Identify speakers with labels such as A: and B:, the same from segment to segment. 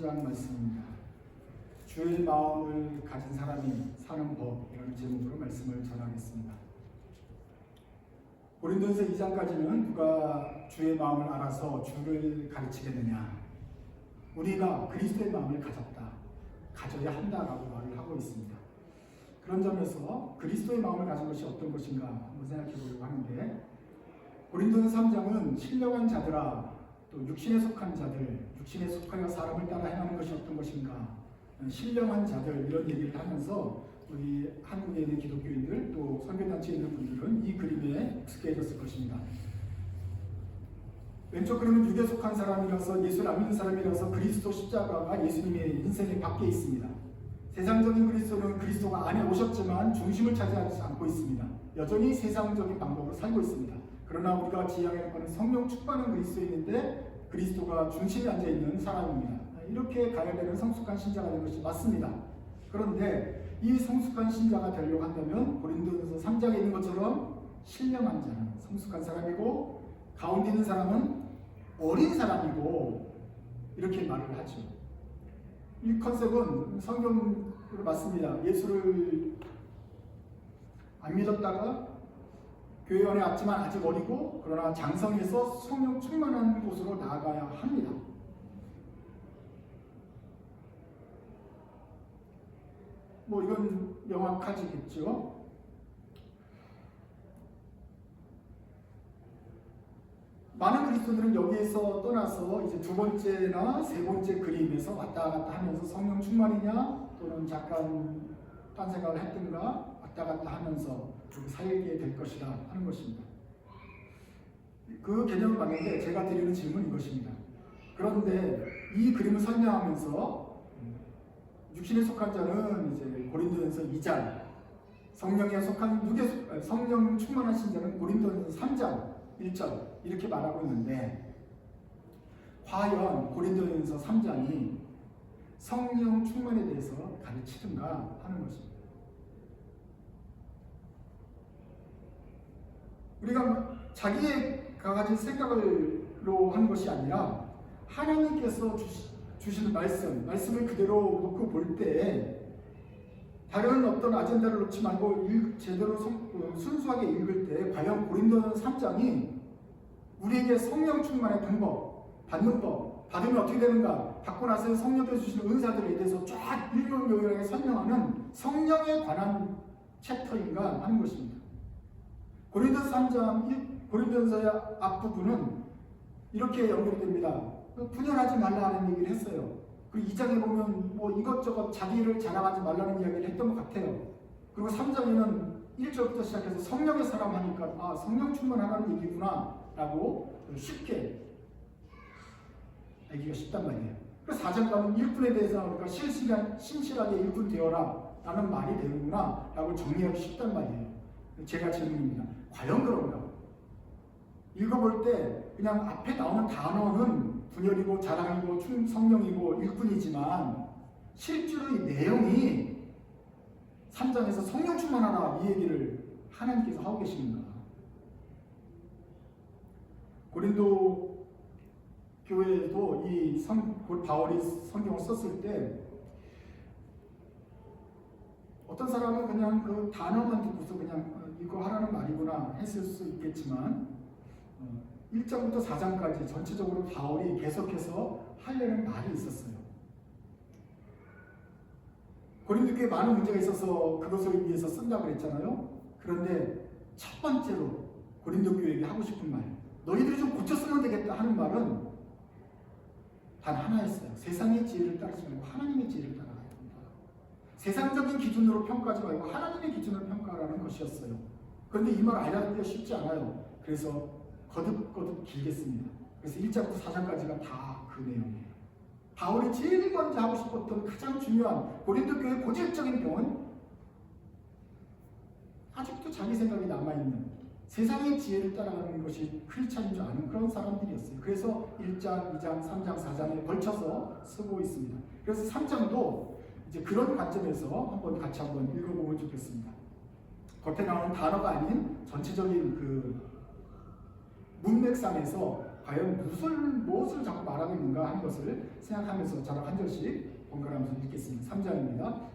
A: 3장 말씀입니다. 주의 마음을 가진 사람이 사는 법이라는 제목으로 말씀을 전하겠습니다. 고린도전서 2장까지는 누가 주의 마음을 알아서 주를 가르치겠느냐, 우리가 그리스도의 마음을 가져야 한다라고 말을 하고 있습니다. 그런 점에서 그리스도의 마음을 가진 것이 어떤 것인가 한번 생각해 보려고 하는데, 고린도전서 3장은 신령한 자들아, 또 육신에 속한 자들, 육신에 속하여 사람을 따라 행하는 것이 어떤 것인가, 신령한 자들, 이런 얘기를 하면서 우리 한국에 있는 기독교인들, 또 선교단체에 있는 분들은 이 그림에 익숙해졌을 것입니다. 왼쪽 그림은 육에 속한 사람이라서, 예수를 안 믿는 사람이라서 그리스도 십자가가 예수님의 인생의 밖에 있습니다. 세상적인 그리스도는 그리스도가 안에 오셨지만 중심을 차지하지 않고 있습니다. 여전히 세상적인 방법으로 살고 있습니다. 그러나 우리가 지향하는 것은 성령 충만한 그리스도인인데 그리스도가 중심에 앉아있는 사람입니다. 이렇게 가야 되는 성숙한 신자가 되는 것이 맞습니다. 그런데 이 성숙한 신자가 되려고 한다면 고린도전서 3장에 있는 것처럼 신령한 자는 성숙한 사람이고, 가운데 있는 사람은 어린 사람이고, 이렇게 말을 하죠. 이 컨셉은 성경으로 맞습니다. 예수를 안 믿었다가 교회 안에 왔지만 아직 어리고, 그러나 장성해서 성령 충만한 곳으로 나아가야 합니다. 뭐 이건 명확하지겠죠. 많은 그리스도인들은 여기에서 떠나서 이제 두 번째나 세 번째 그림에서 왔다 갔다 하면서 성령 충만이냐, 또는 잠깐 딴 생각을 했든가 왔다 갔다 하면서 살게 될 것이다 하는 것입니다. 그 개념을 봤는데 제가 드리는 질문은 이것입니다. 그런데 이 그림을 설명하면서 육신에 속한 자는 이제 고린도전서 2장, 성령에 속한 성령 충만한 신자는 고린도전서 3장 1절 이렇게 말하고 있는데, 과연 고린도전서 3장이 성령 충만에 대해서 가르치든가 하는 것입니다. 우리가 자기가 가진 생각으로 하는 것이 아니라 하나님께서 주시는 말씀을 그대로 놓고 볼 때, 다른 어떤 아젠다를 놓지 말고 제대로 순수하게 읽을 때 과연 고린도전서 3장이 우리에게 성령 충만의 방법, 받는 법, 받으면 어떻게 되는가, 받고 나서 성령께서 주시는 은사들에 대해서 쫙 일목요연하게 설명하는 성령에 관한 챕터인가 하는 것입니다. 고린도전서 3장, 고린도전서의 앞부분은 이렇게 연결됩니다. 분열하지 말라는 얘기를 했어요. 그리고 2장에 보면 뭐 이것저것 자기를 자랑하지 말라는 이야기를 했던 것 같아요. 그리고 3장에는 1절부터 시작해서 성령의 사람 하니까 아, 성령 충만하라는 얘기구나 라고 쉽게 알기가 쉽단 말이에요. 그래서 4장 가면 일꾼에 대해서 나오니까 신실하게 일꾼 되어라 라는 말이 되는구나 라고 정리하기 쉽단 말이에요. 제가 질문입니다. 과연 그런가? 읽어볼 때 그냥 앞에 나오는 단어는 분열이고 자랑이고 성령이고 일꾼이지만 실제로 이 내용이 3장에서 성령 충만하라 이 얘기를 하나님께서 하고 계십니다. 고린도 교회에도 바울이 성경을 썼을 때 어떤 사람은 그냥 그 단어만 듣고서 그냥 이거 하라는 말이구나 했을 수 있겠지만 1장부터 4장까지 전체적으로 바울이 계속해서 하려는 말이 있었어요. 고린도 교회에 많은 문제가 있어서 그것을 위해서 쓴다고 그랬잖아요. 그런데 첫 번째로 고린도 교회에게 하고 싶은 말, 너희들이 좀 고쳤으면 되겠다 하는 말은 단 하나였어요. 세상의 지혜를 따르지 말고 하나님의 지혜를 따라가야 합니다. 세상적인 기준으로 평가하지 말고 하나님의 기준으로 평가하라는 것이었어요. 그런데 이 말 알아듣기가 쉽지 않아요. 그래서 거듭 길겠습니다. 그래서 1장부터 4장까지가 다 그 내용이에요. 바울이 제일 먼저 하고 싶었던 가장 중요한 고린도 교회의 고질적인 병은 아직도 자기 생각이 남아있는 세상의 지혜를 따라가는 것이 크리스찬인 줄 아는 그런 사람들이었어요. 그래서 1장, 2장, 3장, 4장에 걸쳐서 쓰고 있습니다. 그래서 3장도 이제 그런 관점에서 같이 한번 읽어보면 좋겠습니다. 겉에 나오는 단어가 아닌 전체적인 그 문맥상에서 과연 무엇을 자꾸 말하고 있는가 하는 것을 생각하면서 저랑 한 절씩 번갈아가면서 읽겠습니다. 3장입니다.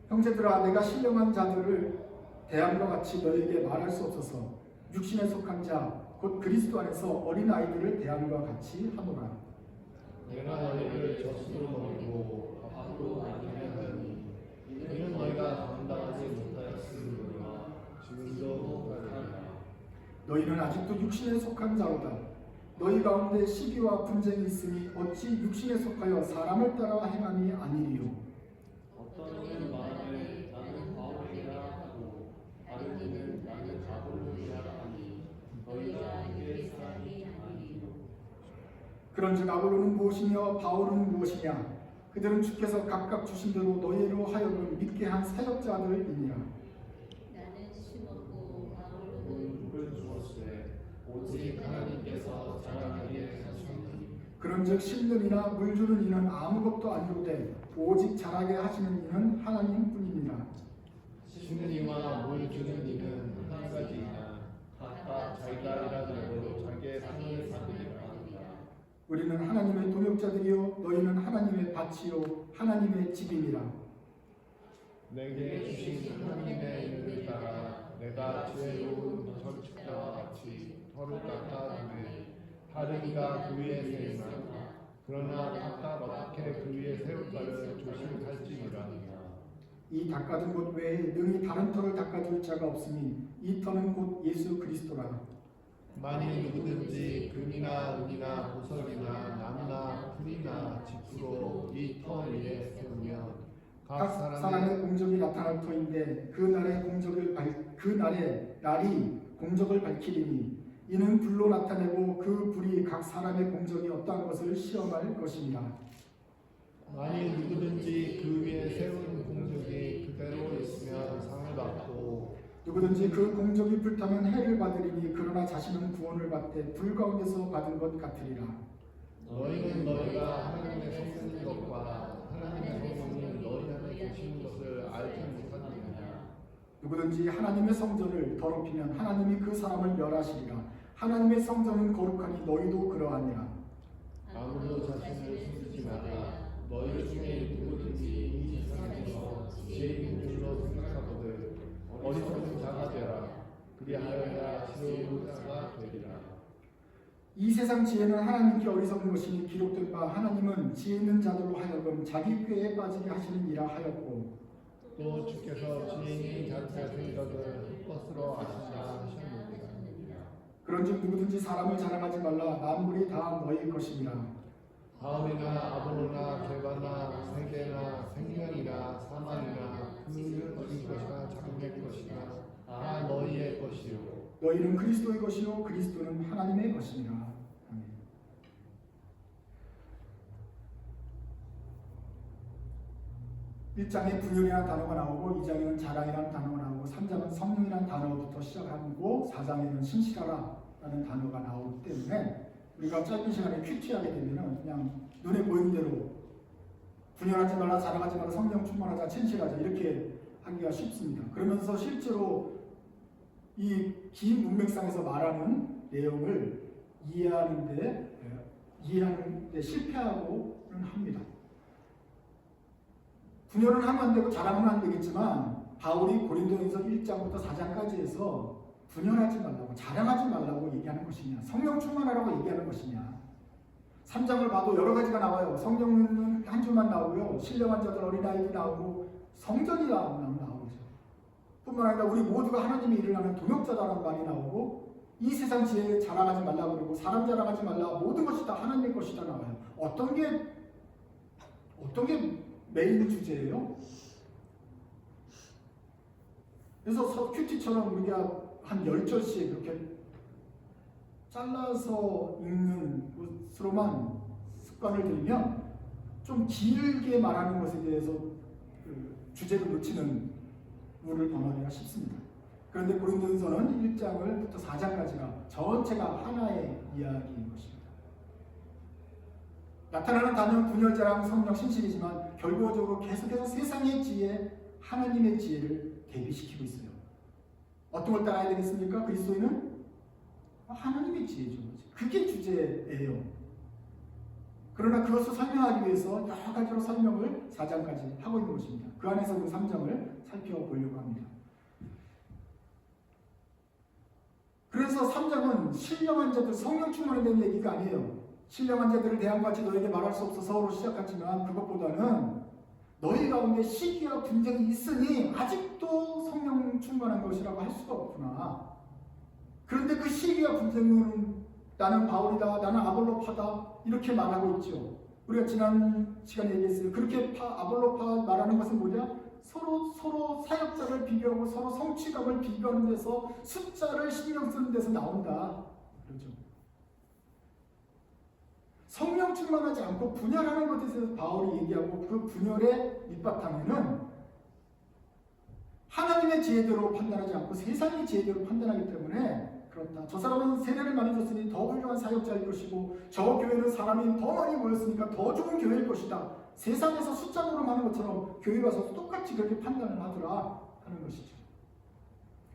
A: 형제들아, 내가 신령한 자들을 대함과 같이 너에게 말할 수 없어서 육신에 속한 자 곧 그리스도 안에서 어린 아이들을 대함과 같이 하노라.
B: 내가 너희를 젖으로 먹이고 밥으로 먹이려 하니 이는 너희가 감당하지 못하였으므로 지금도 못하리라.
A: 너희는 아직도 육신에 속한 자로다. 너희 가운데 시기와 분쟁이 있으니 어찌 육신에 속하여 사람을 따라 행함이 아니리요.
B: 어떤 이는 말하되 나는 바울이라 하고 다른 이는 나는 아볼로이라 하니 너희가 이게 사람이 아니리요.
A: 그런즉 아볼로는 무엇이며 바울은 무엇이냐? 그들은 주께서 각각 주신 대로 너희로 하여금 믿게 한 사역자들이니라.
C: 나는 심었고 바울은
B: 물을 주었으되 오직 하나님께서 자라나게 하시니
A: 그런즉 심는 이나 물 주는 이는 아무것도 아니로되 오직 자라게 하시는 이는 하나님뿐이니라.
B: 심는 이와 물 주는 이는 한 가지이나 각각 자기가 일하더라도 자기의 상을 받으리라.
A: 우리는 하나님의 동역자들이요 너희는 하나님의 밭이요 하나님의 집이니라.
B: 내게 주신 하나님의 이름을 따라 내가 지혜로운 건축자와 같이 터를 깎아주매 다른 이가 그 위에 세우나 그러나 각각 어떻게 그 위에 세울까를 조심할지니라.
A: 이 닦아둔 곳 외에 능히 다른 터를 닦아줄 자가 없으니 이 터는 곧 예수 그리스도라.
B: 만일 누구든지 금이나 은이나 보석이나 나무나 풀이나 짚으로 이 터 위에 세우면
A: 각 사람의 공적이 나타날 터인데 그 날이 공적을 밝히리니 이는 불로 나타내고 그 불이 각 사람의 공적이 어떠한 것을 시험할 것입니다.
B: 만일 누구든지 그 위에 세운 공적이 그대로 있으면 상을 받고
A: 누구든지 그 공적이 불타면 해를 받으리니 그러나 자신은 구원을 받되 불 가운데서 받은 것 같으리라.
B: 너희는 너희가 하나님의 성령인 것과 하나님의 성령이 너희 안에 계시는 것을 알지 못하느냐.
A: 누구든지 하나님의 성전을 더럽히면 하나님이 그 사람을 멸하시리라. 하나님의 성전은 거룩하니 너희도 그러하니라.
B: 아무도 자신을 숨기지 마라. 너희 중에 누구든지 이 세상에서 지혜 있는 줄로 생각하거든 어리석은 자가 되라. 그리하여야 지혜로운 자가 되리라.
A: 이 세상 지혜는 하나님께 어리석은 것이니 기록된 바 하나님은 지혜 있는 자들로 하여금 자기 꾀에 빠지게 하시느니라 하였고
B: 또 주께서 지혜 있는 자들의 생각을 헛것으로 아시자 하셨느니라.
A: 그런즉 누구든지 사람을 자랑하지 말라. 만물이 다 너희 것이니라.
B: 바울이나 아볼로나 게바나 세계나 생명이나 사망이나 그 어린 것이나 작은 것이나 다 너희의 것이요
A: 너희는 그리스도의 것이요 그리스도는 하나님의 것이니라. 아멘. 1장에 분열이라는 단어가 나오고 2장에는 자랑이라는 단어가 나오고 3장은 성령이라는 단어부터 시작하고 4장에는 신실하라는 단어가 나오기 때문에 우리가 짧은 시간에 큐티하게 되면 그냥 눈에 보이는 대로 분열하지 말라, 자랑하지 말라, 성령 충만하자, 신실하자 이렇게 하기가 쉽습니다. 그러면서 실제로 이 긴 문맥상에서 말하는 내용을 이해하는데 실패하고는 합니다. 분열은 하면 안 되고 자랑은 안 되겠지만 바울이 고린도전서 1장부터 4장까지 해서 분열하지 말라고, 자랑하지 말라고 얘기하는 것이냐, 성령 충만하라고 얘기하는 것이냐. 3장을 봐도 여러 가지가 나와요. 성령은 한 줄만 나오고요, 신령한 자들, 어린아이들이 나오고 성전이 나오죠. 뿐만 아니라 우리 모두가 하나님의 일을 하는 동역자다라는 말이 나오고 이 세상 지혜에 자랑하지 말라고 그러고 사람 자랑하지 말라, 모든 것이 다 하나님의 것이다 나와요. 어떤 게 메인 주제예요? 그래서 큐티처럼 우리가 한 10절씩 이렇게 잘라서 읽는 것으로만 습관을 들이면 좀 길게 말하는 것에 대해서 주제를 놓치는 물을 범하기가 쉽습니다. 그런데 고린도전서는 1장부터 4장까지가 전체가 하나의 이야기인 것입니다. 나타나는 단어는 분열, 자랑, 성령, 신실이지만 결과적으로 계속해서 세상의 지혜, 하나님의 지혜를 대비시키고 있어요. 어떤 걸 따라야 되겠습니까? 그리스도인은 하나님의 지혜죠. 그게 주제예요. 그러나 그것을 설명하기 위해서 여러 가지로 설명을 4장까지 하고 있는 것입니다. 그 안에서 그 3장을 살펴보려고 합니다. 그래서 3장은 신령한 자들, 성령 충만에 대한 얘기가 아니에요. 신령한 자들을 대항같이 너에게 말할 수 없어서로 시작하지만 그것보다는 너희 가운데 시기와 분쟁이 있으니 아직도 성령 충만한 것이라고 할 수가 없구나. 그런데 그 시기와 분쟁은 나는 바울이다, 나는 아볼로파다 이렇게 말하고 있죠. 우리가 지난 시간에 얘기했어요. 그렇게 아볼로파 말하는 것은 뭐냐? 서로 사역자를 비교하고 서로 성취감을 비교하는 데서 숫자를 신경 쓰는 데서 나온다. 그렇죠. 성령 충만하지 않고 분열하는 것에 대해서 바울이 얘기하고 그 분열의 밑바탕에는 하나님의 지혜대로 판단하지 않고 세상의 지혜대로 판단하기 때문에 그렇다. 저 사람은 세례를 많이 줬으니 더 훌륭한 사역자일 것이고 저 교회는 사람이 더 많이 모였으니까 더 좋은 교회일 것이다. 세상에서 숫자로 하는 것처럼 교회 와서 똑같이 그렇게 판단을 하더라 하는 것이죠.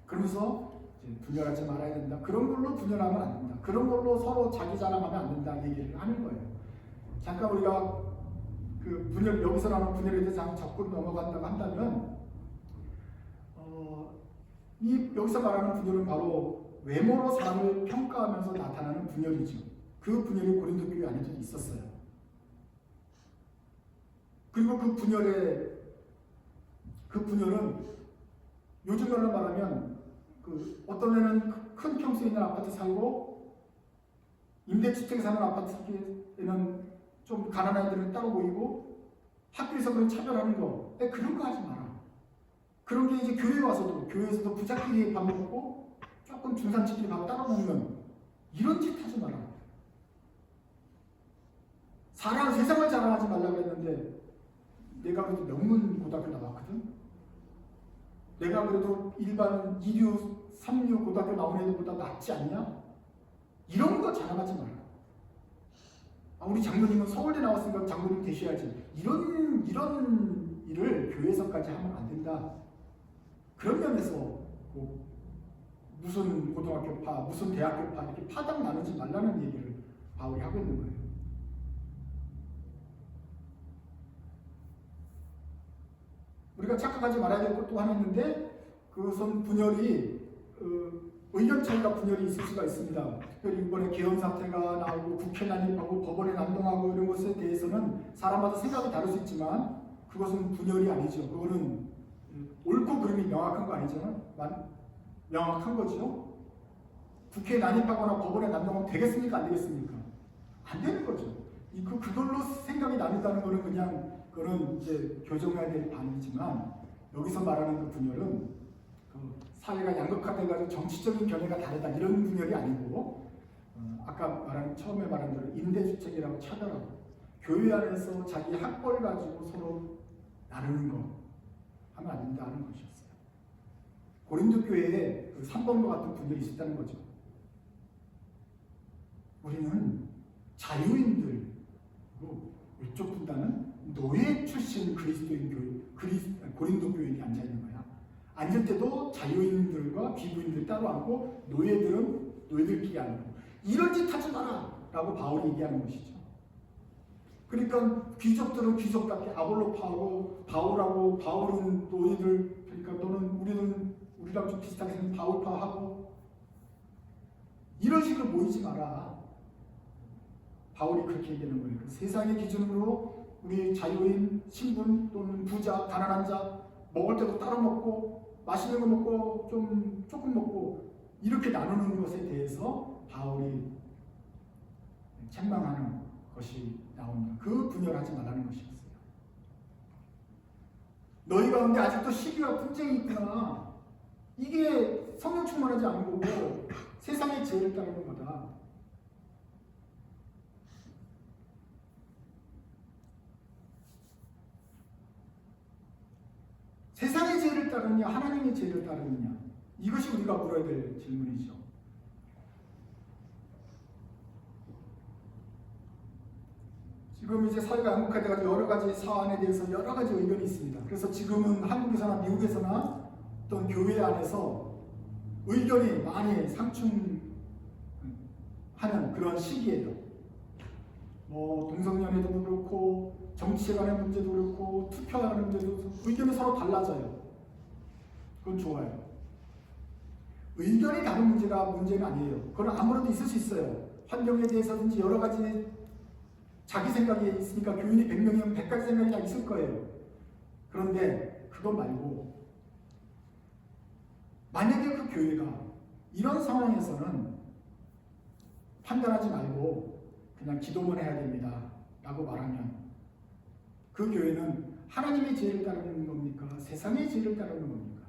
A: 그러면서 이제 분열하지 말아야 된다. 그런 걸로 분열하면 안 된다. 그런 걸로 서로 자기 자랑하면 안 된다 얘기를 하는 거예요. 잠깐 우리가 그 분열, 여기서 나오는 분열에 대해서 접근 넘어간다고 한다면 여기서 말하는 분열은 바로 외모로 사람을 평가하면서 나타나는 분열이죠. 그 분열이 고린도 교회 안에도 있었어요. 그리고 그 분열은 요즘 말로 말하면 그 어떤 애는 큰 평수에 있는 아파트 살고 임대주택에 사는 아파트에는 좀 가난한 애들은 따로 보이고 학교에서 그런 차별하는 거 그런 거 하지 마라. 그런 게 이제 교회에 와서도 교회에서도 부자끼리 밥 먹고 조금 중산층끼리 밥 따로 먹는 이런 짓 하지 마라. 사람 세상을 자랑하지 말라고 했는데 내가 그래도 명문 고등학교 나왔거든. 내가 그래도 일반 2류, 3류 고등학교 나온 애들보다 낫지 않냐? 이런 거 자랑하지 마라. 우리 장로님은 서울대 나왔으니까 장로님 되셔야지. 이런 일을 교회에서까지 하면 안 된다. 그런 면에서 뭐 무슨 고등학교파, 무슨 대학교파 이렇게 파당 나누지 말라는 얘기를 바울이 하고 있는 거예요. 우리가 착각하지 말아야 될 것도 하나 있는데 그것은 분열이 의견 차이가 분열이 있을 수가 있습니다. 특별히 이번에 개헌 사태가 나오고 국회 난입하고 법원에 난동하고 이런 것에 대해서는 사람마다 생각이 다를 수 있지만 그것은 분열이 아니죠. 그거는 옳고 그름이 명확한 거 아니잖아요. 명확한 거죠. 국회에 난입하거나 법원에 난동하면 되겠습니까? 안 되겠습니까? 안 되는 거죠. 그걸로 생각이 나눈다는 거는 그냥 그거는 이제 교정해야 될 반이지만 여기서 말하는 그 분열은 그 사회가 양극화돼가지고 정치적인 견해가 다르다 이런 분열이 아니고 아까 처음에 말한 대로 임대주택이라고 차별하고 교회 안에서 자기 학벌 가지고 서로 나누는 거 하면 안 된다는 것이었어요. 고린도 교회에 그 3번과 같은 분열이 있었다는 거죠. 우리는 자유인들 이쪽 분단은 노예 출신 그리스도인 교회, 고린도 교회에 앉아 있는 거야. 앉을 때도 자유인들과 비구인들 따로 앉고 노예들은 노예들끼리 앉고 이런 짓 하지 마라 라고 바울이 얘기하는 것이죠. 그러니까 귀족들은 귀족답게 아볼로파하고 바울하고 바울은 노예들 그러니까 또는 우리랑 좀 비슷하게 생긴 바울파하고 이런 식으로 모이지 마라. 바울이 그렇게 얘기하는 거예요. 세상의 기준으로 우리 자유인, 신분 또는 부자, 가난한 자 먹을 때도 따로 먹고 맛있는 거 먹고 좀 조금 먹고 이렇게 나누는 것에 대해서 바울이 책망하는 것이 나옵니다. 그 분열하지 말라는 것이었어요. 너희 가운데 아직도 시기와 분쟁이 있구나. 이게 성령 충만하지 않은 거고 세상의 지혜를 따르는 거다. 세상의 지혜를 따르느냐 하나님의 지혜를 따르느냐 이것이 우리가 물어야 될 질문이죠. 지금 이제 사회가 양극화돼가지고 여러 가지 사안에 대해서 여러 가지 의견이 있습니다. 그래서 지금은 한국에서나 미국에서나 어떤 교회 안에서 의견이 많이 상충하고 하는 그런 시기예요. 뭐 동성연애도 그렇고 정치에 관한 문제도 그렇고 투표에 관한 문제도 의견이 서로 달라져요. 그건 좋아요. 의견이 다른 문제는 아니에요. 그건 아무래도 있을 수 있어요. 환경에 대해서든지 여러 가지 자기 생각이 있으니까 교인이 100명이면 100가지 생각이 다 있을 거예요. 그런데 그거 말고 만약에 그 교회가 이런 상황에서는 판단하지 말고 그냥 기도만 해야 됩니다 라고 말하면 그 교회는 하나님의 지혜를 따르는 겁니까? 세상의 지혜를 따르는 겁니까?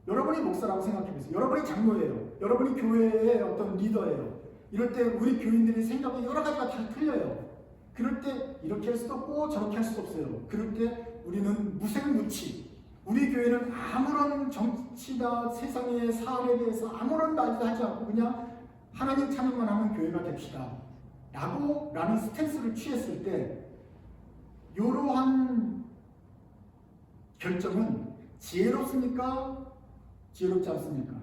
A: 여러분이 목사라고 생각해보세요. 여러분이 장로예요. 여러분이 교회의 어떤 리더예요. 이럴 때 우리 교인들이 생각이 여러 가지가 다 틀려요. 그럴 때 이렇게 할 수도 없고 저렇게 할 수도 없어요. 그럴 때 우리는 무색무취. 우리 교회는 아무런 정치나 세상의 사안에 대해서 아무런 말도 하지 않고 그냥 하나님 찬양만 하면 교회가 됩시다. 라는 스탠스를 취했을 때 이러한 결정은 지혜롭습니까? 지혜롭지 않습니까?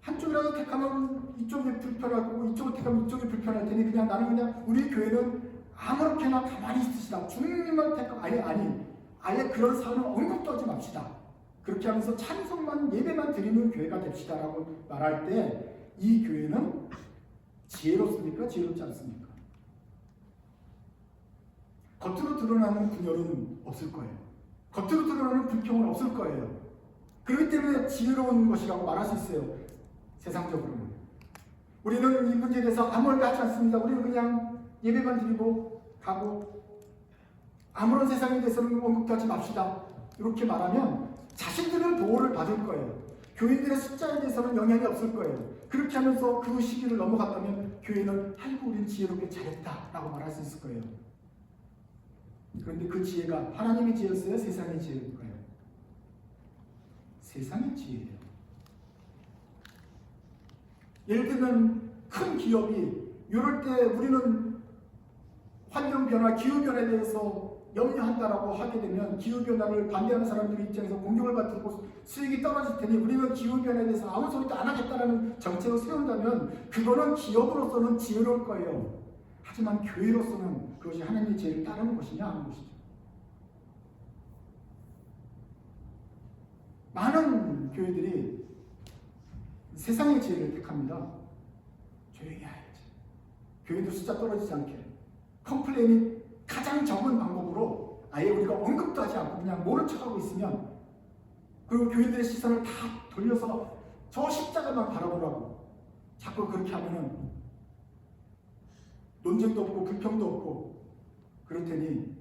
A: 한쪽이라도 택하면 이쪽이 불편하고 이쪽을 택하면 이쪽이 불편할 테니 그냥 나는 그냥 우리 교회는 아무렇게나 가만히 있으시다. 주님만 택하고 아예 그런 사안은 언급도 하지 맙시다. 그렇게 하면서 찬송만 예배만 드리는 교회가 됩시다 라고 말할 때 이 교회는 지혜롭습니까? 지혜롭지 않습니까? 겉으로 드러나는 분열은 없을 거예요. 겉으로 드러나는 불평은 없을 거예요. 그렇기 때문에 지혜로운 것이라고 말할 수 있어요. 세상적으로는. 우리는 이 문제에 대해서 아무 말도 하지 않습니다. 우리는 그냥 예배만 드리고 가고 아무런 세상에 대해서는 언급도 하지 맙시다. 이렇게 말하면 자신들은 보호를 받을 거예요. 교인들의 숫자에 대해서는 영향이 없을 거예요. 그렇게 하면서 그 시기를 넘어갔다면 교회는 아이고 우리는 지혜롭게 잘했다 라고 말할 수 있을 거예요. 그런데 그 지혜가 하나님의 지혜였어요? 세상의 지혜일까요? 세상의 지혜예요. 예를 들면 큰 기업이 이럴 때 우리는 환경변화, 기후변화에 대해서 염려한다라고 하게 되면 기후변화를 반대하는 사람들 입장에서 공격을 받고 수익이 떨어질 테니 우리는 기후변화에 대해서 아무 소리도 안 하겠다라는 정책을 세운다면 그거는 기업으로서는 지혜로울 거예요. 하지만 교회로서는 그것이 하나님의 지혜를 따르는 것이냐 하는 것이죠. 많은 교회들이 세상의 지혜를 택합니다. 조용히 해야지. 교회도 숫자 떨어지지 않게. 컴플레인이 가장 적은 방법으로 아예 우리가 언급도 하지 않고 그냥 모른 척하고 있으면 그리고 교인들의 시선을 다 돌려서 저 십자가만 바라보라고 자꾸 그렇게 하면은 논쟁도 없고 불평도 없고 그럴 테니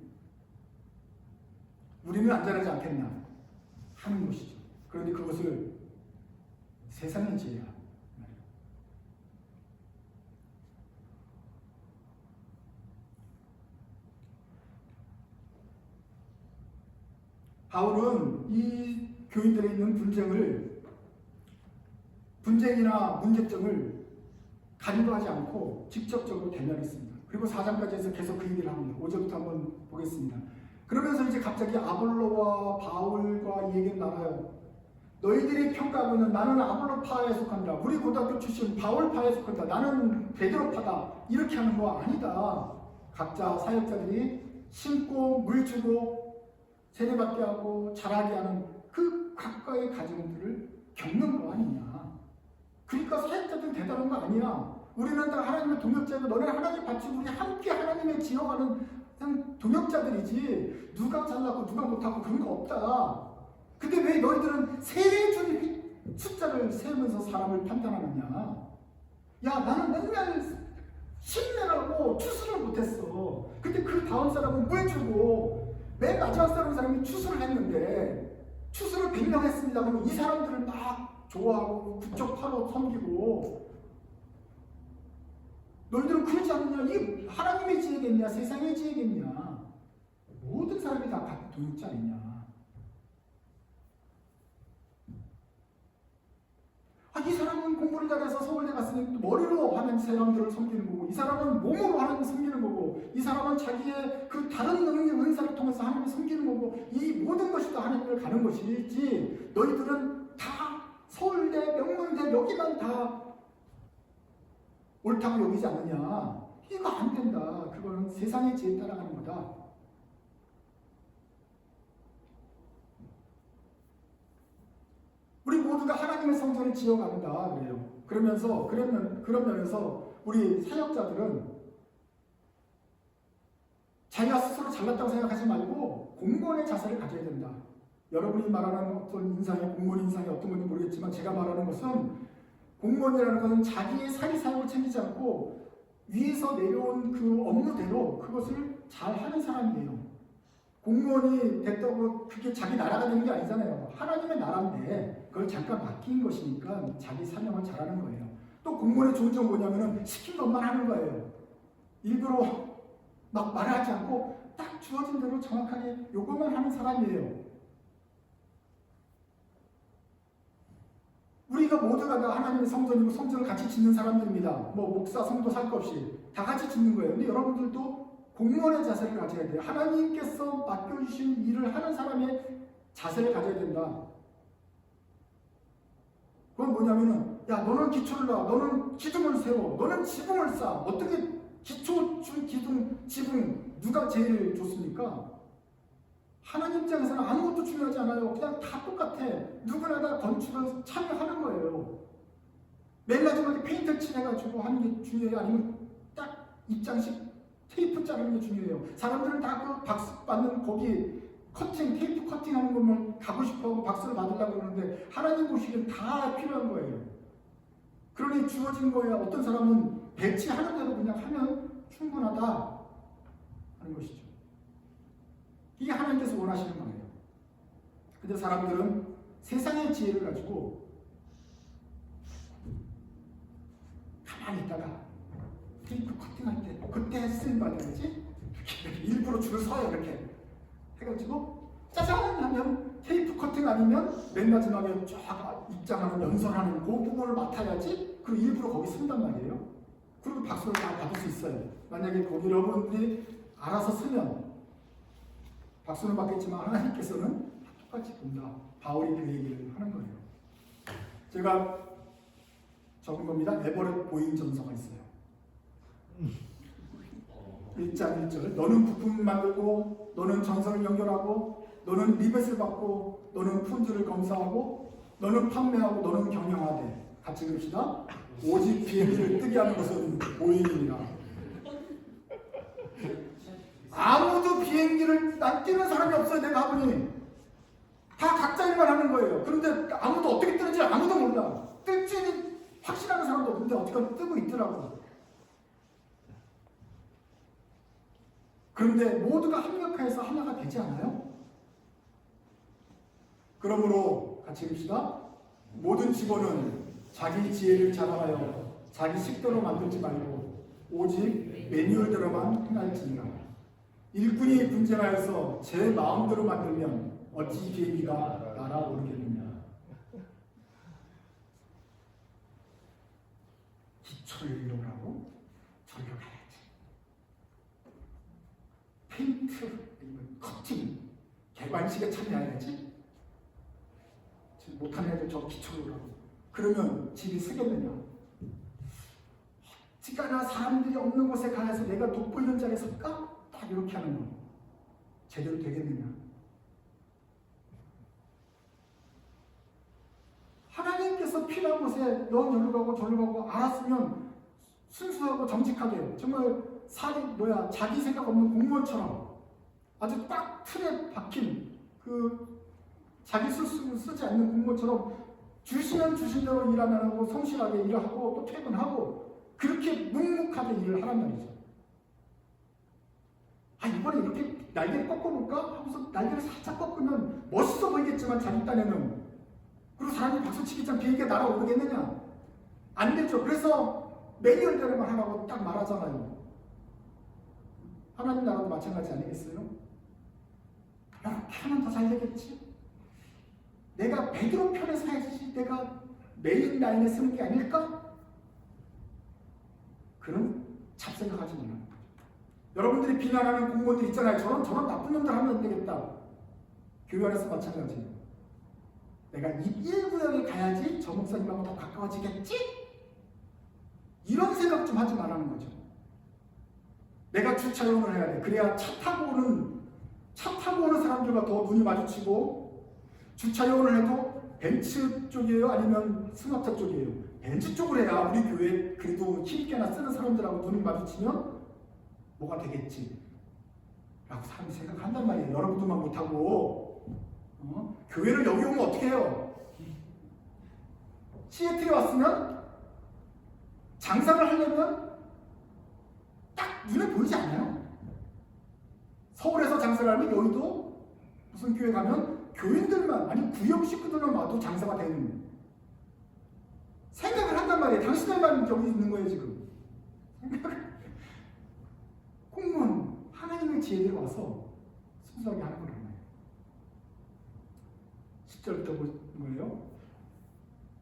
A: 우리는 안전하지 않겠냐 하는 것이죠. 그런데 그것을 세상의 지혜야. 바울은 이 교인들에 있는 분쟁이나 문제점을 간과하지 않고 직접적으로 대면했습니다. 그리고 4장까지 해서 계속 그 얘기를 합니다. 5절부터 한번 보겠습니다. 그러면서 이제 갑자기 아볼로와 바울과 이 얘기를 나눠요. 너희들이 평가하고는 나는 아볼로파에 속한다. 우리 고등학교 출신 바울파에 속한다. 나는 베드로파다. 이렇게 하는 거 아니다. 각자 사역자들이 심고 물 주고 세례받게 하고 자라게 하는 그 각각의 과정들을 겪는 거 아니냐. 그러니까 사역자들은 대단한 거 아니야. 우리는 다 하나님의 동역자고 너네는 하나님 같이 우리 함께 하나님의 지어가는 동역자들이지 누가 잘나고 누가 못하고 그런 거 없다. 근데 왜 너희들은 세 줄의 숫자를 세우면서 사람을 판단하느냐. 야 나는 맨날 힘내라고 추수를 못했어. 근데 그 다음 사람은 물 주고 맨 마지막 사람이 추수를 했는데 추수를 100명 했습니다. 그러면 이 사람들을 막 좋아하고 구척하고 섬기고 너희들은 그러지 않느냐? 이 하나님의 지혜겠냐? 세상의 지혜겠냐? 모든 사람이 다 같은 동역자이냐? 이 사람은 공부를 잘해서 서울대 갔으니 머리로 하는 사람들을 섬기는 거고 이 사람은 몸으로 하나님을 섬기는 거고 이 사람은 자기의 그 다른 은사를 통해서 하나님을 섬기는 거고 이 모든 것이 다 하나님을 가는 것이지 너희들은 다 서울대, 명문대 여기만 다 옳다고 여기지 않느냐. 이거 안 된다. 그거는 세상의 지혜에 따라가는 거다. 우리 모두가 하나님의 성전을 지어간다 그래요. 그런 면에서 우리 사역자들은 자기가 스스로 잘났다고 생각하지 말고 공무원의 자세를 가져야 된다. 여러분이 말하는 어떤 인상이 공무원 인상이 어떤 건지 모르겠지만 제가 말하는 것은 공무원이라는 것은 자기의 사리사욕을 챙기지 않고 위에서 내려온 그 업무대로 그것을 잘 하는 사람이에요. 공무원이 됐다고 그게 자기 나라가 되는 게 아니잖아요. 하나님의 나라인데 그걸 잠깐 맡긴 것이니까 자기 사명을 잘하는 거예요. 또 공무원의 좋은 점 뭐냐면은 시킨 것만 하는 거예요. 일부러 막 말하지 않고 딱 주어진 대로 정확하게 요것만 하는 사람이에요. 우리가 모두가 다 하나님의 성전이고 성전을 같이 짓는 사람들입니다. 뭐 목사, 성도 살 것 없이 다 같이 짓는 거예요. 근데 여러분들도 공무원의 자세를 가져야 돼요. 하나님께서 맡겨주신 일을 하는 사람의 자세를 가져야 된다. 그건 뭐냐면은 야 너는 기초를 놔, 너는 기둥을 세워, 너는 지붕을 쌓아. 어떻게 기초, 기둥, 지붕 누가 제일 좋습니까? 하나님 입장에서는 아무것도 중요하지 않아요. 그냥 다 똑같아. 누구나 다 건축을 참여하는 거예요. 맨 마지막에 페인트 칠해가지고 하는 게 중요해요? 아니면 딱 입장식 테이프 자르는 게 중요해요? 사람들은 다 그 박수 받는 거기 커팅, 테이프 커팅 하는 것만 가고 싶어하고 박수를 받으려고 그러는데 하나님 보시기엔 다 필요한 거예요. 그러니 주어진 거에 어떤 사람은 배치하는 대로 그냥 하면 충분하다 하는 것이죠. 이게 하나님께서 원하시는 거예요. 근데 사람들은 세상의 지혜를 가지고 가만히 있다가 테이프 커팅할 때 그때 쓰임 받아야지 일부러 줄을 서요. 이렇게 해가지고 짜잔 하면 테이프 커팅 아니면 맨 마지막에 쫙 입장하는 연설하는 그 부분을 맡아야지. 그리고 일부러 거기 쓴단 말이에요. 그리고 박수를 다 받을 수 있어요. 만약에 거기 여러분들이 알아서 쓰면 박수는 받겠지만 하나님께서는 똑같이 본다. 바울이 그 얘기를 하는 거예요. 제가 적은 겁니다. 에버렛 보잉 전서가 있어요. 1장 1절 너는 부품을 만들고 너는 전선을 연결하고 너는 리벳을 받고 너는 푼지를 검사하고 너는 판매하고 너는 경영하되 같이 그럽시다. 오직 비행기를 뜨게 하는 것은 보잉이니라. 아무도 비행기를 난 뛰는 사람이 없어요. 내가 가보니 다 각자 일만 하는 거예요. 그런데 아무도 어떻게 뜨는지 아무도 몰라. 뜰지는 확실한 사람도 없는데 어떻게 뜨고 있더라고. 그런데 모두가 합력해서 하나가 되지 않아요? 그러므로 같이 읽읍시다. 모든 직원은 자기 지혜를 자랑하여 자기 식대로 만들지 말고 오직 매뉴얼대로만 행할지니라. 일꾼이 분쟁하여서 제 마음대로 만들면 어찌 비행기가 날아오르겠느냐. 기초를 이루라고 절로 가야지. 페인트, 아니면 커팅, 개관식에 참여해야지. 지금 못하는 애들 저 기초를 하고. 그러면 집이 쓰겠느냐. 어찌가나 사람들이 없는 곳에 가서 내가 돋보이는 자리에 설까? 딱 이렇게 하는 거 제대로 되겠느냐. 하나님께서 필요한 곳에 넌 여기로 가고 저리로 가고 알았으면 순수하고 정직하게 정말 자기 생각 없는 공무원처럼 아주 딱 틀에 박힌 그 자기 스스로 쓰지 않는 공무원처럼 주시면 주신 대로 일 안 하고 성실하게 일을 하고 또 퇴근하고 그렇게 묵묵하게 일을 하란 말이죠. 아 이번에 이렇게 날개를 꺾어볼까? 하고서 날개를 살짝 꺾으면 멋있어 보이겠지만 자기 딴에는 그리고 사람이 박수치기장 비행기가 날아오르겠느냐? 안 되죠. 그래서 매뉴얼대로만 하라고 딱 말하잖아요. 하나님 나라도 마찬가지 아니겠어요? 이렇게 하면 더 잘 되겠지? 내가 베드로 편에 서야지 내가 메인 라인에 서는 게 아닐까? 그런 잡생각하지 말라는 거죠. 여러분들이 비난하는 공무원들 있잖아요. 저런 나쁜 놈들 하면 안 되겠다. 교회 안에서 마찬가지예요. 내가 이 1구역에 가야지 저 목사님하고 더 가까워지겠지? 이런 생각 좀 하지 말라는 거죠. 내가 주차용을 해야 돼. 그래야 차 타고 오는 사람들과 더 눈이 마주치고, 주차용을 해도 벤츠 쪽이에요? 아니면 승합차 쪽이에요? 벤츠 쪽을 해야 우리 교회 그래도 힘있게나 쓰는 사람들하고 눈이 마주치면 뭐가 되겠지? 라고 사람이 생각한단 말이에요. 여러분들만 못하고. 교회를 여기 오면 어떻게 해요? 시애틀에 왔으면 장사를 하려면 딱 눈에 보이지 않아요? 서울에서 장사를 하면 여의도 무슨 교회 가면 교인들만, 아니 구역 식구들만 와도 장사가 되는 생각을 한단 말이에요. 당신들만 여기 있는 거예요 지금. 공무원 하나님의 지혜대로 와서 순수하게 하는 거란 말이에요. 10절부터 뭐예요?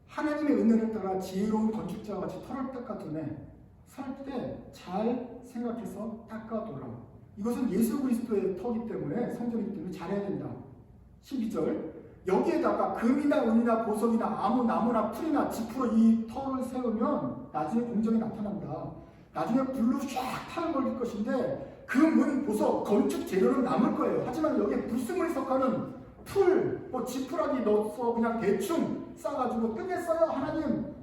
A: 하나님의 은혜를 따라 지혜로운 건축자와 같이 터를 닦아두네. 살 때 잘 생각해서 닦아둬라. 이것은 예수 그리스도의 터기 때문에, 성전이기 때문에 잘해야 된다. 12절, 여기에다가 금이나 은이나 보석이나 아무 나무나 풀이나 지프로 이 터를 세우면 나중에 공정이 나타난다. 나중에 불로 쫙 타는 걸릴 것인데 금, 은, 보석, 건축 재료는 남을 거예요. 하지만 여기에 불순물이 섞하는 풀, 뭐 지푸라기 넣어서 그냥 대충 싸가지고 뜨겠어요 하나님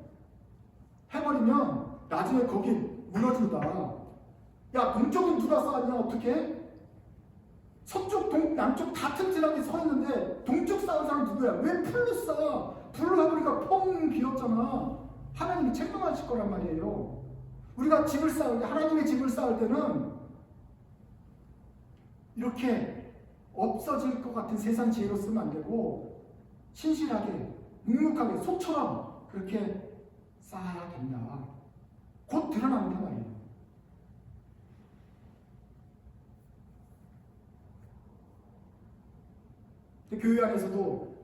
A: 해버리면 나중에 거기 무너진다. 야, 동쪽은 누가 쌓았냐 어떻게? 서쪽, 남쪽 다 튼튼하게 서 있는데 동쪽 쌓은 사람 누구야? 왜 풀로 쌓아? 불로 해보니까 펑 비었잖아. 하나님이 책망하실 거란 말이에요. 우리가 집을 쌓을 때, 하나님의 집을 쌓을 때는 이렇게 없어질 것 같은 세상 지혜로 쓰면 안 되고 신실하게, 묵묵하게, 소처럼 그렇게 쌓아야 된다. 곧 드러난단 말이에요. 교회 안에서도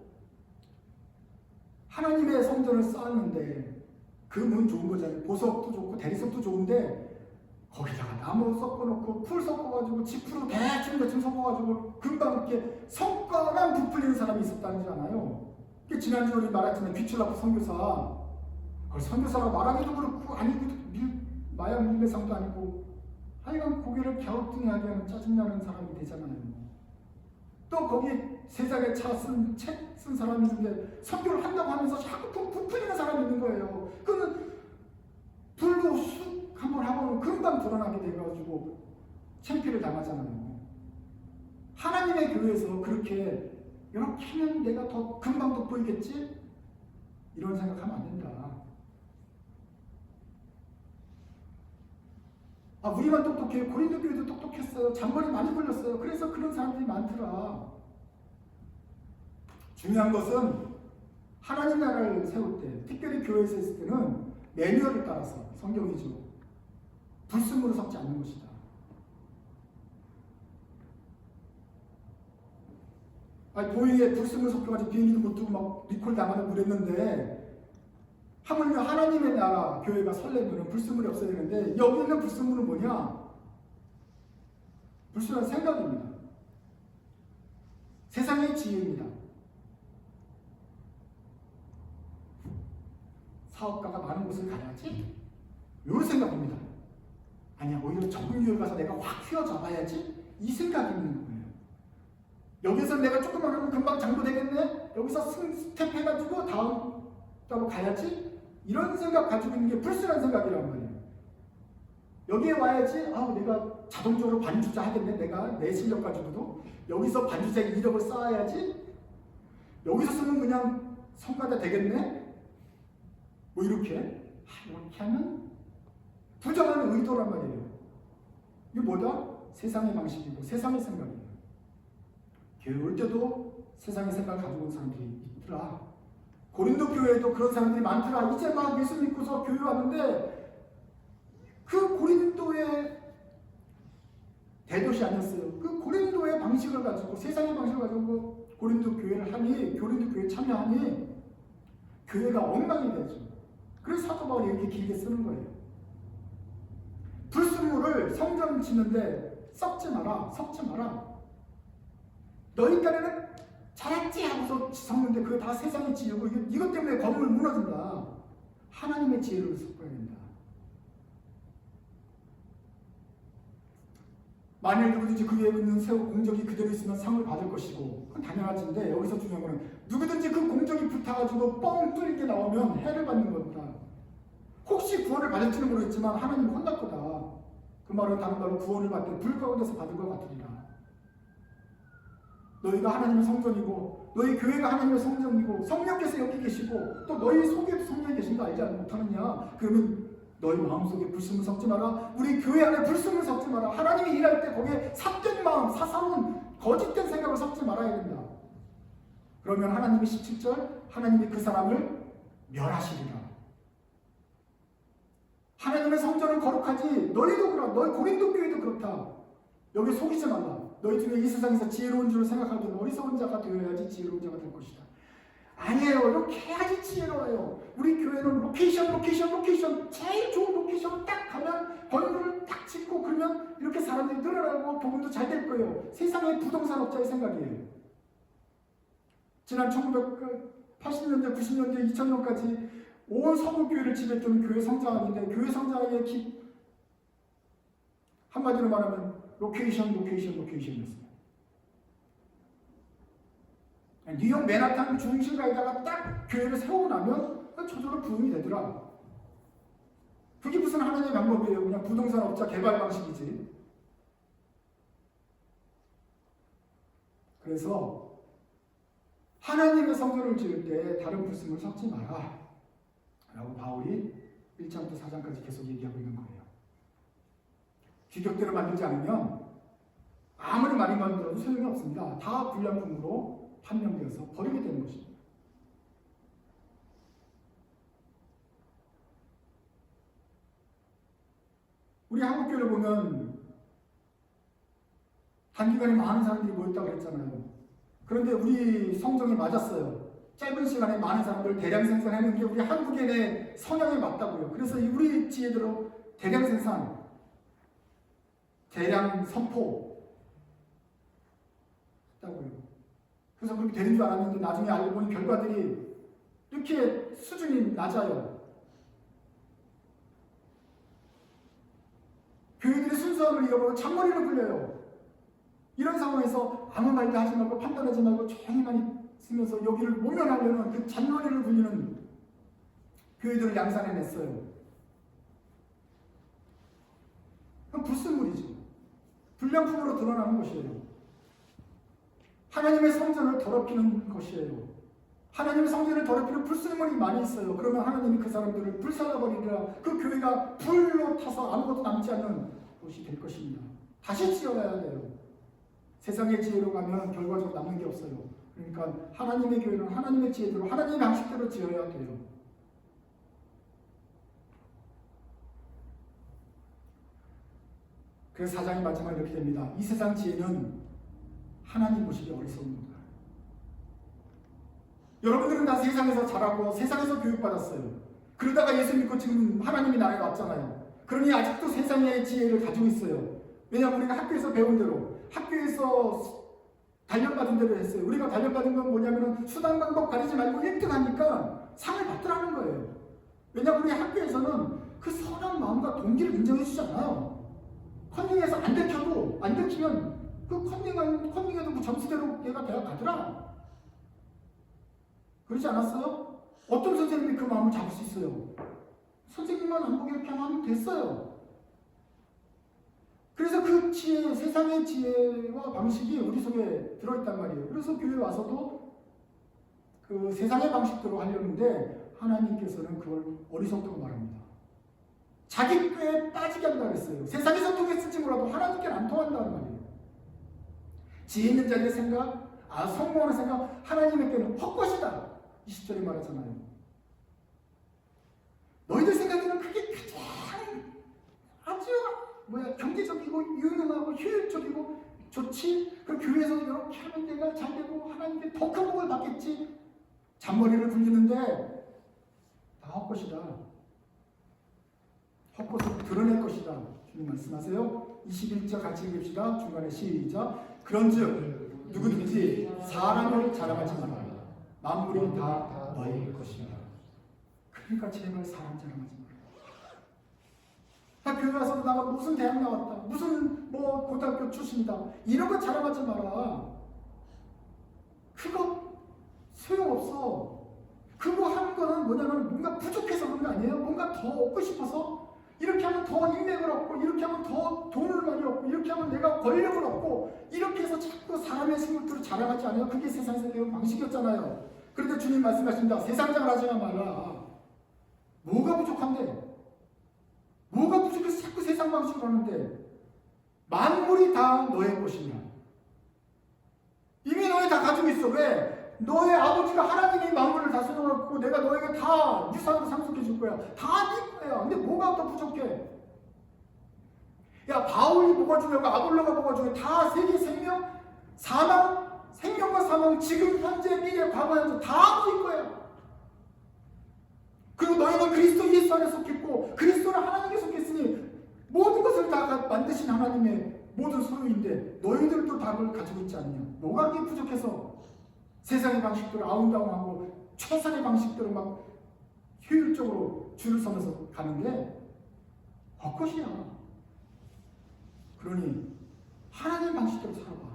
A: 하나님의 성전을 쌓았는데 그 문 좋은 거잖아요. 보석도 좋고 대리석도 좋은데 거기다가 나무 섞어놓고 풀 섞어가지고 지프로 대충 섞어가지고 금방 이렇게 성과만 부풀리는 사람이 있었다잖아요. 지난주에 우리 말했잖아요. 귀출라프 선교사. 그걸 선교사라고 말하기도 그렇고 아니고 마약 밀매상도 아니고 하여간 고개를 갸우뚱하게 하는 짜증나는 사람이 되잖아요. 또 거기 세상에 책 쓴 사람이 있는데 선교를 한다고 하면서 자꾸 부풀리는 사람이 있는 거예요. 그는 불도 쑥 한번 하고는 금방 드러나게 돼가지고 창피를 당하잖아요. 하나님의 교회에서 그렇게 이렇게 하면 내가 더 금방 돋보이겠지? 이런 생각하면 안 된다. 아, 우리만 똑똑해요. 고린도 교회도 똑똑했어요. 잔머리 많이 걸렸어요. 그래서 그런 사람들이 많더라. 중요한 것은 하나님 나라를 세울 때, 특별히 교회에서 있을 때는 매뉴얼을 따라서, 성경이죠. 불순물을 섞지 않는 것이다. 아니, 보이에 불순물 섞여가지고 비행기도 못 두고 막 리콜 당하고 그랬는데 하물며 하나님의 나라 교회가 설레면 불순물이 없어야 되는데 여기 있는 불순물은 뭐냐? 불순한 생각입니다. 세상의 지혜입니다. 사업가가 많은 곳을 가야지? 이런 생각입니다. 아니야, 오히려 적은 교회 가서 내가 확 휘어잡아야지? 이 생각이 있는 거예요. 여기서 내가 조금만 하면 금방 장도되겠네? 여기서 스텝 해가지고 다음 따로 가야지? 이런 생각 가지고 있는 게 불순한 생각이란 말이에요. 여기에 와야지, 내가 자동적으로 반주자 하겠네? 내가 내 실력 가지고도? 여기서 반주자 이력을 쌓아야지? 여기서 쓰면 그냥 성과자 되겠네? 뭐 이렇게 하면 부정한 의도란 말이에요. 이게 뭐다? 세상의 방식이고 세상의 생각이에요. 교회 올 때도 세상의 생각을 가지고 온 사람들이 있더라. 고린도 교회에도 그런 사람들이 많더라. 이제 막 예수 믿고서 교회 왔는데 그 고린도의 대도시 아니었어요. 그 고린도의 방식을 가지고 세상의 방식을 가지고 고린도 교회를 하니, 고린도 교회에 참여하니 교회가 엉망이 되죠. 그래서 사도 바울이 이렇게 길게 쓰는 거예요. 불순물을 성전 짓는데 섞지 마라. 너희 딴에는 잘했지 하고서 섞는데 그게 다 세상의 지혜고 이것 때문에 건물 무너진다. 하나님의 지혜를 섞어야 된다. 만일 누구든지 그 위에 있는 새 공적이 그대로 있으면 상을 받을 것이고 그건 당연하지인데 여기서 중요한 거는 누구든지 그 공적이 붙어가지고 뻥 뚫리게 나오면 해를 받는 겁니다. 혹시 구원을 받을지는 모르겠지만 하나님은 혼날 거다. 그 말은 다른 말로 구원을 받되 불 가운데서 받은 것 같으리라. 너희가 하나님의 성전이고 너희 교회가 하나님의 성전이고 성령께서 여기 계시고 또 너희 속에도 성령이 계신 거 알지 못하느냐? 그러면 너희 마음속에 불순을 섞지 마라. 우리 교회 안에 불순을 섞지 마라. 하나님이 일할 때 거기에 삿된 마음, 사사로운 거짓된 생각을 섞지 말아야 된다. 그러면 하나님이 17절 하나님이 그 사람을 멸하시리라. 하나님의 성전은 거룩하지 너희도 그렇다. 너희 고린도 교회도 그렇다. 여기 속이지 말라. 너희 중에 이 세상에서 지혜로운 줄 생각하던 어리석은 자가 되어야지 지혜로운 자가 될 것이다. 아니에요. 이렇게 해야지 지혜로워요. 우리 교회는 로케이션 제일 좋은 로케이션을 딱 가면 건물을 딱 짓고 그러면 이렇게 사람들이 늘어나고 복음도 잘 될 거예요. 세상의 부동산업자의 생각이에요. 지난 1980년대, 90년대, 2000년까지 온 서구교회를 지배했던 교회 성장학인데 교회 성장의 한마디로 말하면 로케이션이었어요. 뉴욕 맨하탄 중심가에다가 딱 교회를 세우고 나면 저절로 부흥이 되더라. 그게 무슨 하나님의 방법이에요. 그냥 부동산 업자 개발 방식이지. 그래서 하나님의 성전을 지을 때 다른 불순을 섞지 마라 라고 바울이 1장부터 4장까지 계속 얘기하고 있는 거예요. 규격대로 만들지 않으면 아무리 많이 만들어도 소용이 없습니다. 다 불량품으로 판명되어서 버리게 되는 것입니다. 우리 한국교회를 보면 단기간에 많은 사람들이 모였다고 그랬잖아요. 그런데 우리 성정이 맞았어요. 짧은 시간에 많은 사람들 대량 생산하는 게 우리 한국인의 성향에 맞다고요. 그래서 우리 지혜대로 대량 생산, 대량 선포 했다고요. 그래서 그렇게 되는 줄 알았는데 나중에 알고 보니 결과들이 이렇게 수준이 낮아요. 교회들이 순수함을 잃어버리고 잔머리를 굴려요. 이런 상황에서 아무 말도 하지 말고 판단하지 말고 조용히만 있으면서 여기를 모면하려는 그 잔머리를 굴리는 교회들을 양산해냈어요. 그건 불순물이죠. 불량품으로 드러나는 것이에요. 하나님의 성전을 더럽히는 것이에요. 하나님의 성전을 더럽히는 불순물이 많이 있어요. 그러면 하나님이 그 사람들을 불살라버리리라. 그 교회가 불로 타서 아무것도 남지 않는 곳이 될 것입니다. 다시 지어야 돼요. 세상의 지혜로 가면 결과적으로 남는 게 없어요. 그러니까 하나님의 교회는 하나님의 지혜대로 하나님의 방식대로 지어야 돼요. 그래서 4장의 마지막에 이렇게 됩니다. 이 세상 지혜는 하나님 보시기 어리석습니다. 여러분들은 다 세상에서 자라고 세상에서 교육받았어요. 그러다가 예수 믿고 지금 하나님의 나라에 왔잖아요. 그러니 아직도 세상의 지혜를 가지고 있어요. 왜냐하면 우리가 학교에서 배운 대로 학교에서 단련받은 대로 했어요. 우리가 단련받은 건 뭐냐면 수단 방법 가리지 말고 1등 하니까 상을 받더라는 거예요. 왜냐하면 우리 학교에서는 그 선한 마음과 동기를 인정해 주지 않아요. 컨닝해서 안 들키면 그 컨닝해도 그 점수대로 얘가 대학 가더라. 그러지 않았어요? 어떤 선생님이 그 마음을 잡을 수 있어요? 선생님만 안 보게 이렇게 하면 됐어요. 그래서 그 지혜, 세상의 지혜와 방식이 우리 속에 들어있단 말이에요. 그래서 교회 와서도 그 세상의 방식대로 하려는데 하나님께서는 그걸 어리석다고 말합니다. 자기 꾀에 빠지게 한다고 했어요. 세상에서 통했을지 몰라도 하나님께는 안 통한다는 말이에요. 지혜 있는 자의 생각, 성공하는 생각, 하나님에게는 헛것이다. 20절에 말하잖아요. 너희들 생각에는 그게 가장 아주 경제적이고 유능하고 효율적이고 좋지. 그 교회에서 이렇게 하면 내가 잘 되고 하나님께 더 큰 복을 받겠지. 잔머리를 굴리는데 다 헛것이다. 헛것을 드러낼 것이다. 주님 말씀하세요. 21절 같이 읽읍시다. 중간에 시작. 그런즉 누구든지 사람을 자랑하지 마라. 만물이 다 너희 것이라. 그러니까 제발 사람 자랑하지 마라. 나 교회 와서 나가 무슨 대학 나왔다, 무슨 뭐 고등학교 출신이다, 이런 거 자랑하지 마라. 그거 소용없어. 그거 하는 거는 뭐냐면 뭔가 부족해서 그런 거 아니에요? 뭔가 더 얻고 싶어서 이렇게 하면 더 인맥을 얻고, 이렇게 하면 더 돈을 많이 얻고, 이렇게 하면 내가 권력을 얻고, 이렇게 해서 자꾸 사람의 생각들을 자랑하지 않아요? 그게 세상에서 배운 방식이었잖아요. 그런데 주님 말씀하십니다. 세상 자랑하지 마라. 뭐가 부족한데? 뭐가 부족해서 자꾸 세상 방식으로 하는데? 만물이 다 너의 것이냐? 이미 너희 다 가지고 있어. 왜? 너의 아버지가 하나님이 만물을 다스려놓고 내가 너에게 다 유산으로 상속해 줄 거야. 다 네 거야. 근데 뭐가 더 부족해? 야, 바울이 뭐가 중요하고 아볼로가 뭐가 중요해? 다 세계 생명, 사망, 생명과 사망, 지금, 현재, 미래, 과거, 현재 다 너희 거야. 그리고 너희는 그리스도 예수 안에 속했고 그리스도는 하나님께 속했으니 모든 것을 다 만드신 하나님의 모든 소유인데 너희들도 다 그걸 가지고 있지 않냐? 뭐가 그게 부족해서 세상의 방식대로 아웅다웅하고 최선의 방식대로 막 효율적으로 줄을 서면서 가는 게 헛것이야. 그러니 하나님 방식대로 살아봐.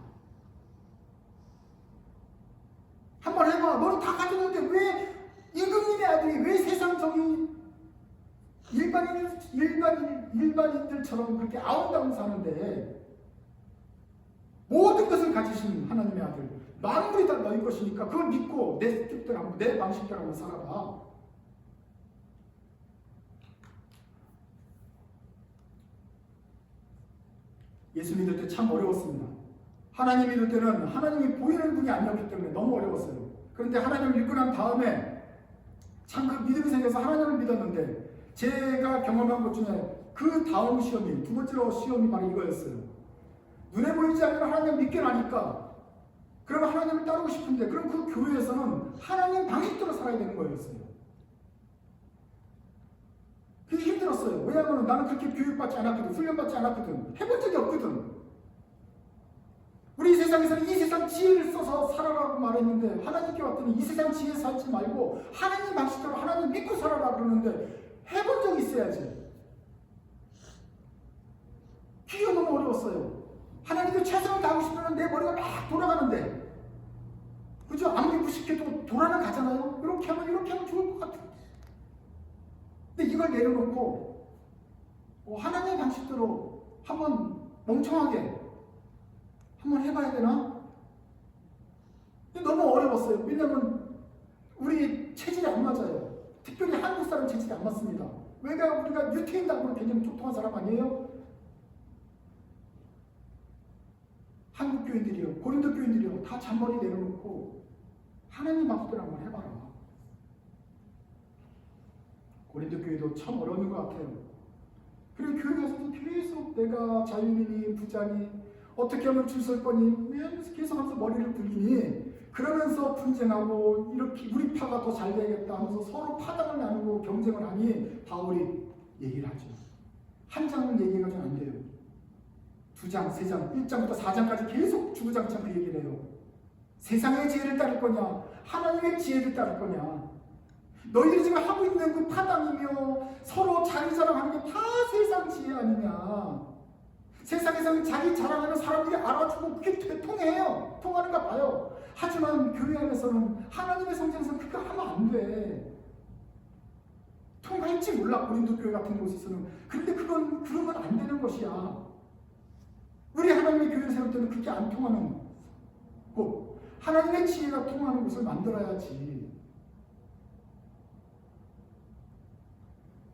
A: 한번 해봐. 너는 다 가지고 있는데 왜 임금님의 아들이 왜 세상적인 일반인들처럼 그렇게 아웅다웅 사는데 모든 것을 가지신 하나님의 아들, 만물이 다 너희 것이니까 그걸 믿고 내 뜻대로, 내 방식대로 한번 살아봐. 예수 믿을 때 참 어려웠습니다. 하나님 믿을 때는 하나님이 보이는 분이 아니었기 때문에 너무 어려웠어요. 그런데 하나님을 믿고 난 다음에 참 그 믿음이 생겨서 하나님을 믿었는데 제가 경험한 것 중에 그 다음 시험이, 두 번째로 시험이 바로 이거였어요. 눈에 보이지 않는 하나님을 믿게 나니까 그러면 하나님을 따르고 싶은데 그럼 그 교회에서는 하나님 방식대로 살아야 되는 거였어요. 그게 힘들었어요. 왜냐하면 나는 그렇게 교육받지 않았거든, 훈련받지 않았거든, 해본 적이 없거든. 우리 세상에서는 이 세상 지혜를 써서 살아라고 말했는데 하나님께 왔더니 이 세상 지혜 살지 말고 하나님 방식대로 하나님 믿고 살아라 그러는데 해본 적이 있어야지. 그게 너무 어려웠어요. 하나님께 최선을 다하고 싶으면 내 머리가 막 돌아가는데, 그죠? 아무리 무식해도 돌아는 가잖아요. 이렇게 하면 좋을 것 같아. 근데 이걸 내려놓고 하나님의 방식대로 한번 멍청하게 한번 해봐야 되나? 너무 어려웠어요. 왜냐면 우리 체질이 안 맞아요. 특별히 한국 사람 체질이 안 맞습니다. 왜냐? 우리가 유태인당으로 굉장히 쫓통한 사람 아니에요? 한국 교인들이요, 고린도 교인들이요, 다 잔머리 내려놓고 하나님 방식대로 한번 해봐라. 고린도 교회도 참 어려운 것 같아요. 그리고 교회 가서도 계속 내가 자유인이니 부자니 어떻게 하면 줄 설 거니 계속 하면서 머리를 굴리니 그러면서 분쟁하고 이렇게 우리 파가 더 잘 되겠다 하면서 서로 파당을 나누고 경쟁을 하니 바울이 얘기를 하죠. 한 장은 얘기해가지고 안 돼요. 2장, 3장, 1장부터 4장까지 계속 주구장창 그 얘기를 해요. 세상의 지혜를 따를 거냐 하나님의 지혜를 따를 거냐. 너희들이 지금 하고 있는 그 파당이며 서로 자기 자랑하는 게 다 세상 지혜 아니냐. 세상에서는 자기 자랑하는 사람들이 알아주고 그게 통해요. 통하는가 봐요. 하지만 교회 안에서는 하나님의 성전에서는 그거 하면 안 돼. 통할지 몰라, 고린도 교회 같은 곳에서는. 근데 그러면 안 되는 것이야. 우리 하나님의 교회를 세울 때는 그게 안 통하는 곳, 하나님의 지혜가 통하는 곳을 만들어야지.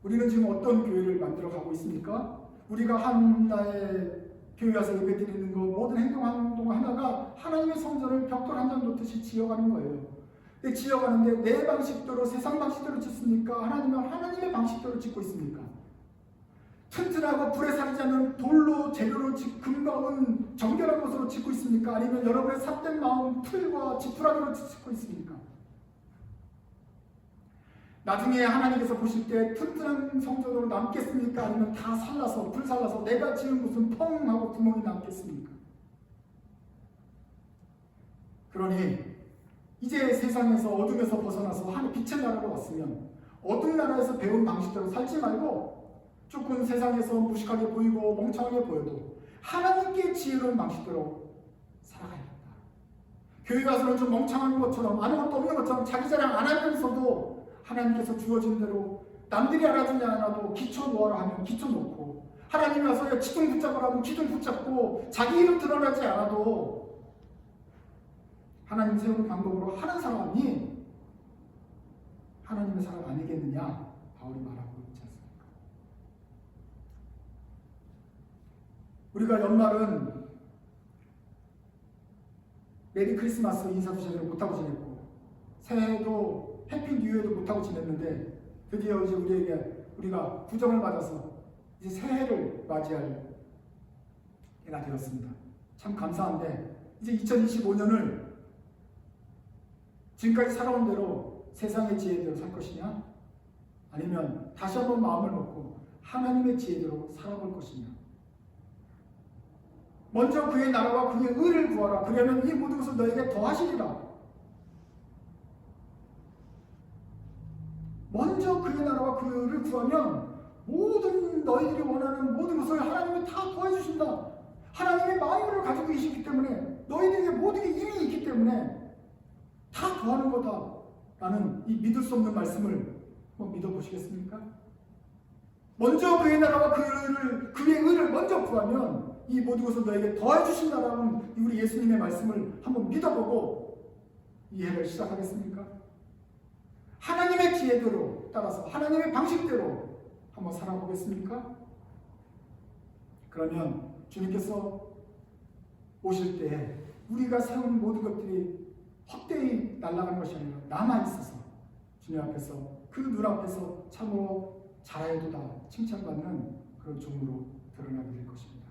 A: 우리는 지금 어떤 교회를 만들어 가고 있습니까? 우리가 한나의 교회 가서 예배 드리는 것, 모든 행동 하나가 하나님의 성전을 벽돌 한 장 놓듯이 지어가는 거예요. 지어가는데 내 방식대로, 세상 방식대로 짓습니까? 하나님의 방식대로 짓고 있습니까? 튼튼하고 불에 사리지 않는 돌로 재료로 금과 은 정결한 것으로 짓고 있습니까? 아니면 여러분의 삿된 마음 풀과 지푸라기로 짓고 있습니까? 나중에 하나님께서 보실 때 튼튼한 성전으로 남겠습니까? 아니면 다 살라서, 불살라서 내가 지은 곳은 펑 하고 구멍이 남겠습니까? 그러니 이제 세상에서 어둠에서 벗어나서 하늘 빛의 나라로 왔으면 어둠 나라에서 배운 방식대로 살지 말고 조금 세상에서 무식하게 보이고 멍청하게 보여도 하나님께 지혜로운 방식대로 살아가야겠다. 교회 가서는 좀 멍청한 것처럼 아무것도 없는 것처럼 자기 자랑 안 하면서도 하나님께서 주어진 대로 남들이 알아주지 않아도 기초 놓아라 하면 기초 놓고, 하나님이 와서 기둥 붙잡으라 하면 기둥 붙잡고, 자기 이름 드러나지 않아도 하나님 세우는 방법으로 하는 사람이 하나님의 사람 아니겠느냐, 바울이 말하고 있지 않습니까? 우리가 연말은 메리 크리스마스 인사주제를 못하고 지냈고, 새해도 해피 뉴이어도 못하고 지냈는데, 드디어 이제 우리가 구정을 맞아서 이제 새해를 맞이할 때가 되었습니다. 참 감사한데, 이제 2025년을 지금까지 살아온 대로 세상의 지혜대로 살 것이냐, 아니면 다시 한번 마음을 먹고 하나님의 지혜대로 살아볼 것이냐. 먼저 그의 나라와 그의 의를 구하라. 그러면 이 모든 것을 너에게 더하시리라. 먼저 그의 나라와 그의 의를 구하면 모든 너희들이 원하는 모든 것을 하나님이 다 더해주신다. 하나님의 마음을 가지고 계시기 때문에, 너희들에게 모든 게 이미 있기 때문에 다 더하는 거다 라는 이 믿을 수 없는 말씀을 한번 믿어보시겠습니까? 먼저 그의 나라와 그의 의를 먼저 구하면 이 모든 것을 너에게 더해 주신다라는 우리 예수님의 말씀을 한번 믿어보고 이해를 시작하겠습니까? 하나님의 지혜대로 따라서 하나님의 방식대로 한번 살아보겠습니까? 그러면 주님께서 오실 때 우리가 세운 모든 것들이 헛되이 날아가는 것이 아니라 남아있어서 주님 앞에서 그 눈앞에서 참으로 잘하여도다 칭찬받는 그런 종으로 드러나게 될 것입니다.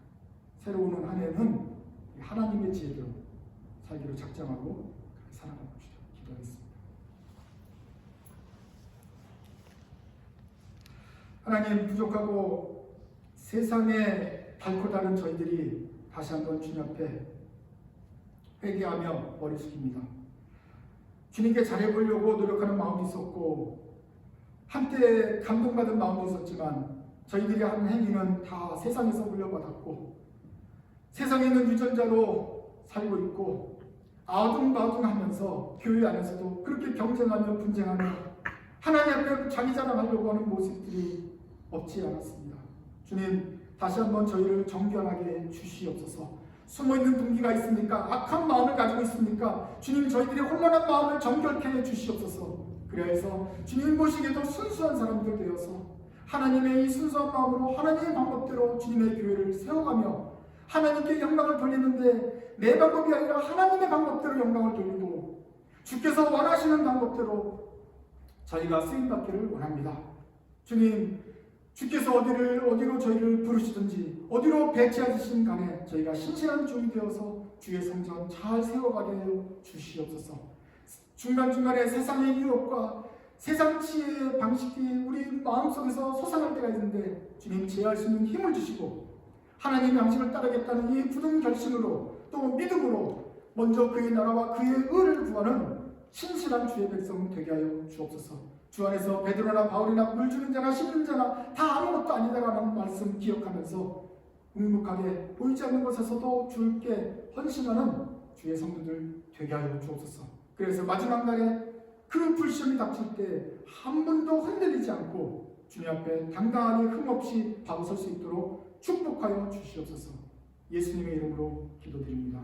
A: 새로 오는 한 해는 하나님의 지혜대로 살기로 작정하고 그렇게 살아갑시다. 기도하겠습니다. 하나님, 부족하고 세상에 닳고 다른 저희들이 다시 한번 주님 앞에 회개하며 머리 숙입니다. 주님께 잘해보려고 노력하는 마음도 있었고 한때 감동받은 마음도 있었지만 저희들이 하는 행위는 다 세상에서 물려받았고 세상에 있는 유전자로 살고 있고 아둥바둥하면서 교회 안에서도 그렇게 경쟁하며 분쟁하며 하나님 앞에 자기 자랑하려고 하는 모습들이 없지 않았습니다. 주님, 다시 한번 저희를 정결하게 주시옵소서. 숨어있는 동기가 있습니까? 악한 마음을 가지고 있습니까? 주님, 저희들의 혼란한 마음을 정결케 해 주시옵소서. 그래서 주님 보시기에도 순수한 사람들 되어서 하나님의 이 순수한 마음으로 하나님의 방법대로 주님의 교회를 세워가며 하나님께 영광을 돌리는데 내 방법이 아니라 하나님의 방법대로 영광을 돌리고 주께서 원하시는 방법대로 저희가 쓰임받기를 원합니다. 주님, 주께서 어디로 저희를 부르시든지 어디로 배치하시든 간에 저희가 신실한 종이 되어서 주의 성전 잘 세워가게 하여 주시옵소서. 중간중간에 세상의 유혹과 세상 지혜의 방식이 우리 마음속에서 솟아날 때가 있는데 주님, 지혜할 수 있는 힘을 주시고 하나님의 방식을 따르겠다는 이 굳은 결심으로 또 믿음으로 먼저 그의 나라와 그의 의를 구하는 신실한 주의 백성 되게 하여 주옵소서. 주 안에서 베드로나 바울이나 물 주는 자나 씹는 자나 다 아무것도 아니다라는 말씀 기억하면서 묵묵하게 보이지 않는 곳에서도 주께 헌신하는 주의 성도들 되게 하여 주옵소서. 그래서 마지막 날에 그 불시험이 닥칠 때 한 번도 흔들리지 않고 주님 앞에 당당하게 흠없이 바로 설 수 있도록 축복하여 주시옵소서. 예수님의 이름으로 기도드립니다.